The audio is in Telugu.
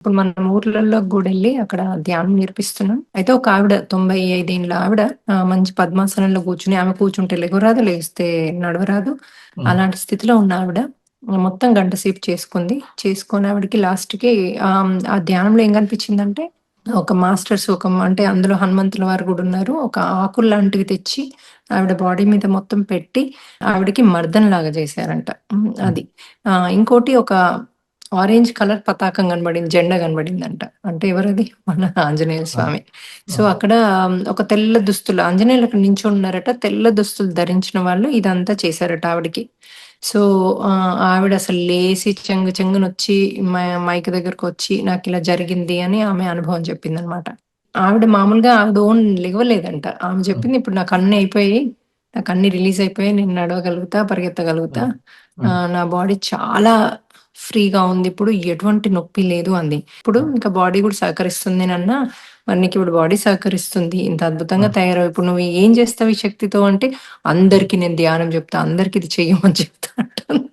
ఇప్పుడు మనం ఊర్లలో గూడా ఎళ్లి అక్కడ ధ్యానం నేర్పిస్తున్నాం. అయితే ఒక ఆవిడ 95 ఏండ్ల ఆవిడ మంచి పద్మాసనంలో కూర్చొని ఆమె కూర్చుంటే లెగవరాదు, లేస్తే నడవరాదు. హ్మ్. అలాంటి స్థితిలో ఉన్న ఆవిడ మొత్తం గంట సేపు చేసుకుంది. చేసుకొని ఆవిడకి లాస్ట్‌కి ఆ ధ్యానంలో ఏం కనిపించిందంటే ఒక మాస్టర్స్ అంటే అందులో హనుమంతుల వారు గూడా ఉన్నారు. ఒక ఆకుల్లాంటివి తెచ్చి ఆవిడ బాడీ మీద మొత్తం పెట్టి ఆవిడకి మర్దనలాగా చేశారంట. హ్మ్. అది. ఇంకోటి ఒక ఆరెంజ్ కలర్ పతాకం కనబడింది. జెండా కనబడిందంట. అంటే ఎవరది? మన ఆంజనేయ ఆ! స్వామి. సో, ఆ! అక్కడ ఒక తెల్ల దుస్తులు ఆంజనేయులు అక్కడ నించొనున్నారట. తెల్ల దుస్తులు ధరించిన వాళ్ళు ఇదంతా చేశారట ఆవిడకి. సో, ఆవిడ అసలు లేసి చెంగు చెంగునొచ్చి మైక్ దగ్గరకొచ్చి నాకిలా జరిగింది అని ఆమె అనుభవం చెప్పిందనమాట. ఆవిడ మామూలుగా ఆవిడ ఓన్ లెగవలేదంట. ఆమె హ్మ్. చెప్పింది ఇప్పుడు నాకన్నీ అయిపోయాయి. నాకన్నీ రిలీజ్ అయిపోయాయి. నేను నడవగలుగుతా, పరిగెత్తగలుగుతా. హ్మ్. హ్మ్. నా బాడీ చాలా ఫ్రీగా ఉంది. ఇప్పుడు ఎటువంటి నొప్పి లేదు అంది. ఇప్పుడు ఆ! ఇంకా బాడీ గూడా సహకరిస్తుంది నాన్న. మరి నీకిప్పుడు బాడీ సహకరిస్తుంది. ఇంత ఆ! అద్భుతంగా తయారవు. ఇప్పుడు నువ్వు ఏం చేస్తావు ఈ శక్తితో అంటే, హ్మ్. అందరికి నేను ధ్యానం జెప్తా. అందరికి ఇది చెయ్యమని చెప్తా అంటుంది.